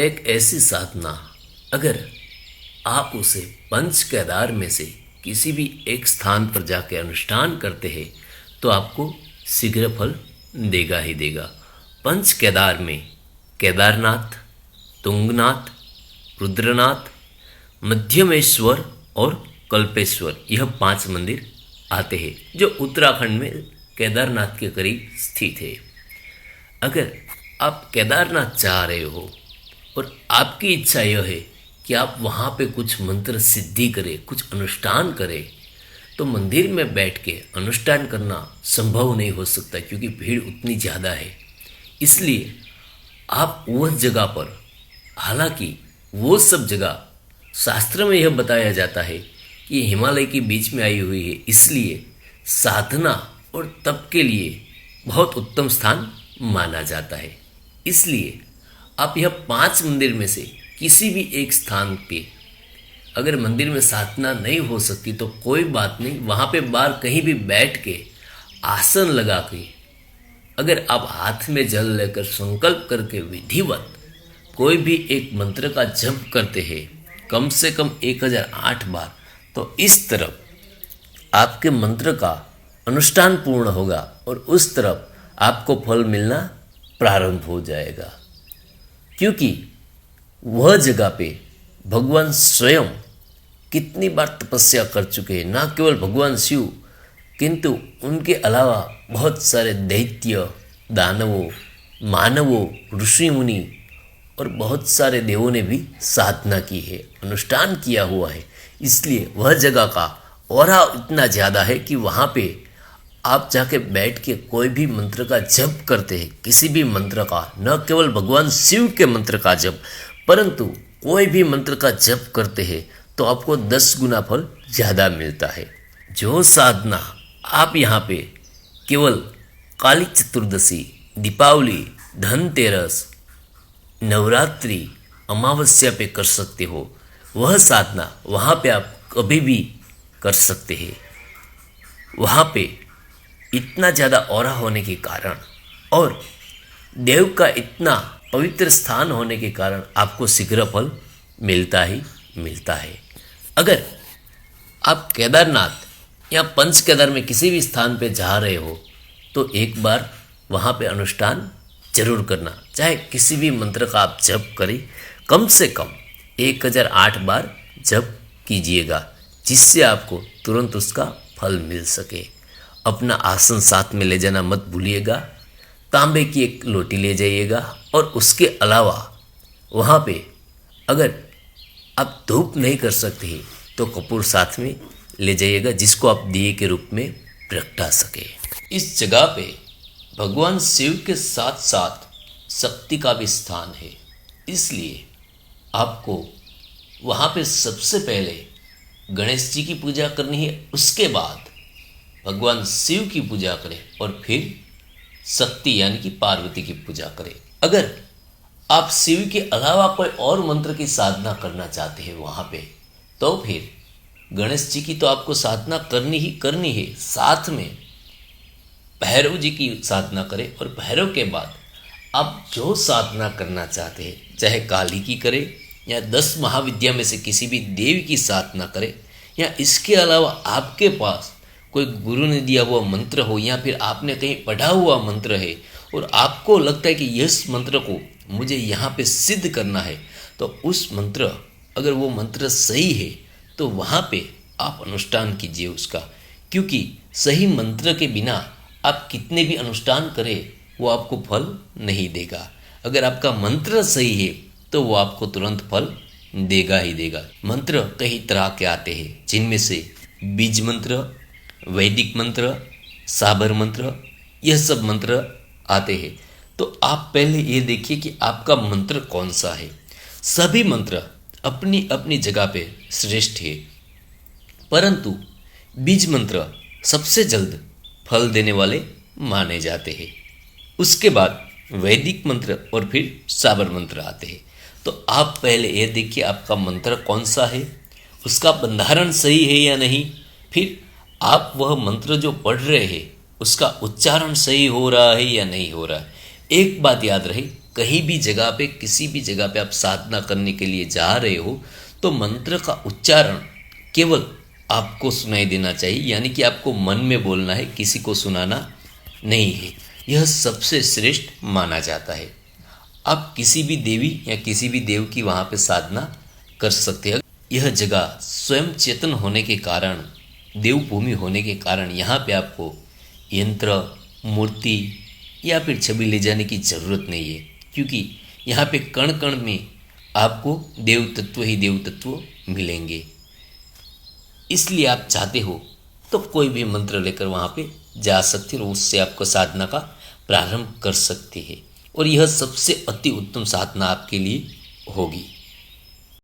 एक ऐसी साधना, अगर आप उसे पंच केदार में से किसी भी एक स्थान पर जाकर अनुष्ठान करते हैं तो आपको शीघ्र फल देगा ही देगा। पंच केदार में केदारनाथ, तुंगनाथ, रुद्रनाथ, मध्यमेश्वर और कल्पेश्वर, यह 5 मंदिर आते हैं जो उत्तराखंड में केदारनाथ के करीब स्थित है। अगर आप केदारनाथ जा रहे हो और आपकी इच्छा यह है कि आप वहाँ पे कुछ मंत्र सिद्धि करें, कुछ अनुष्ठान करें, तो मंदिर में बैठ के अनुष्ठान करना संभव नहीं हो सकता क्योंकि भीड़ उतनी ज़्यादा है। इसलिए आप उस जगह पर, हालांकि वो सब जगह शास्त्र में यह बताया जाता है कि हिमालय के बीच में आई हुई है, इसलिए साधना और तप के लिए बहुत उत्तम स्थान माना जाता है। इसलिए आप यह 5 मंदिर में से किसी भी एक स्थान पे, अगर मंदिर में साधना नहीं हो सकती तो कोई बात नहीं, वहाँ पे बाहर कहीं भी बैठ के आसन लगा के, अगर आप हाथ में जल लेकर संकल्प करके विधिवत कोई भी एक मंत्र का जप करते हैं कम से कम 1008 बार, तो इस तरफ आपके मंत्र का अनुष्ठान पूर्ण होगा और उस तरफ आपको फल मिलना प्रारंभ हो जाएगा। क्योंकि वह जगह पे भगवान स्वयं कितनी बार तपस्या कर चुके हैं, ना केवल भगवान शिव किंतु उनके अलावा बहुत सारे दैत्य, दानवों, मानवों, ऋषि मुनि और बहुत सारे देवों ने भी साधना की है, अनुष्ठान किया हुआ है। इसलिए वह जगह का ऑरा इतना ज़्यादा है कि वहाँ पे आप जाके बैठ के कोई भी मंत्र का जप करते हैं, किसी भी मंत्र का, न केवल भगवान शिव के मंत्र का जप, परंतु कोई भी मंत्र का जप करते हैं तो आपको 10 गुना फल ज़्यादा मिलता है। जो साधना आप यहाँ पे केवल काली चतुर्दशी, दीपावली, धनतेरस, नवरात्रि, अमावस्या पे कर सकते हो, वह साधना वहाँ पे आप कभी भी कर सकते हैं। वहाँ पे इतना ज़्यादा ऑरा होने के कारण और देव का इतना पवित्र स्थान होने के कारण आपको शीघ्र फल मिलता ही मिलता है। अगर आप केदारनाथ या पंच केदार में किसी भी स्थान पे जा रहे हो तो एक बार वहाँ पे अनुष्ठान जरूर करना, चाहे किसी भी मंत्र का आप जप करें, कम से कम 1008 बार जप कीजिएगा, जिससे आपको तुरंत उसका फल मिल सके। अपना आसन साथ में ले जाना मत भूलिएगा, तांबे की एक लोटी ले जाइएगा और उसके अलावा वहाँ पे अगर आप धूप नहीं कर सकते हैं तो कपूर साथ में ले जाइएगा, जिसको आप दिए के रूप में प्रगटा सके। इस जगह पे भगवान शिव के साथ साथ शक्ति का भी स्थान है, इसलिए आपको वहाँ पे सबसे पहले गणेश जी की पूजा करनी है, उसके बाद भगवान शिव की पूजा करें और फिर शक्ति यानी कि पार्वती की पूजा करें। अगर आप शिव के अलावा कोई और मंत्र की साधना करना चाहते हैं वहाँ पे, तो फिर गणेश जी की तो आपको साधना करनी ही करनी है, साथ में भैरव जी की साधना करें और भैरव के बाद आप जो साधना करना चाहते हैं, चाहे काली की करें या 10 महाविद्या में से किसी भी देवी की साधना करें, या इसके अलावा आपके पास कोई गुरु ने दिया हुआ मंत्र हो या फिर आपने कहीं पढ़ा हुआ मंत्र है और आपको लगता है कि इस मंत्र को मुझे यहाँ पे सिद्ध करना है, तो उस मंत्र, अगर वो मंत्र सही है तो वहाँ पे आप अनुष्ठान कीजिए उसका, क्योंकि सही मंत्र के बिना आप कितने भी अनुष्ठान करें वो आपको फल नहीं देगा। अगर आपका मंत्र सही है तो वो आपको तुरंत फल देगा ही देगा। मंत्र कई तरह के आते हैं, जिनमें से बीज मंत्र, वैदिक मंत्र, साबर मंत्र, यह सब मंत्र आते हैं। तो आप पहले ये देखिए कि आपका मंत्र कौन सा है। सभी मंत्र अपनी अपनी जगह पे श्रेष्ठ है, परंतु बीज मंत्र सबसे जल्द फल देने वाले माने जाते हैं। उसके बाद वैदिक मंत्र और फिर साबर मंत्र आते हैं। तो आप पहले ये देखिए आपका मंत्र कौन सा है, उसका बंधारण सही है या नहीं, फिर आप वह मंत्र जो पढ़ रहे हैं उसका उच्चारण सही हो रहा है या नहीं हो रहा है। एक बात याद रहे, कहीं भी जगह पे, किसी भी जगह पे आप साधना करने के लिए जा रहे हो तो मंत्र का उच्चारण केवल आपको सुनाई देना चाहिए, यानी कि आपको मन में बोलना है, किसी को सुनाना नहीं है। यह सबसे श्रेष्ठ माना जाता है। आप किसी भी देवी या किसी भी देव की वहाँ पे साधना कर सकते हैं। यह जगह स्वयं चेतन होने के कारण, देवभूमि होने के कारण यहाँ पे आपको यंत्र, मूर्ति या फिर छवि ले जाने की ज़रूरत नहीं है, क्योंकि यहाँ पे कण कण में आपको देव तत्व ही देव तत्व मिलेंगे। इसलिए आप चाहते हो तो कोई भी मंत्र लेकर वहाँ पे जा सकते हो और उससे आपको साधना का प्रारंभ कर सकते हैं, और यह सबसे अति उत्तम साधना आपके लिए होगी।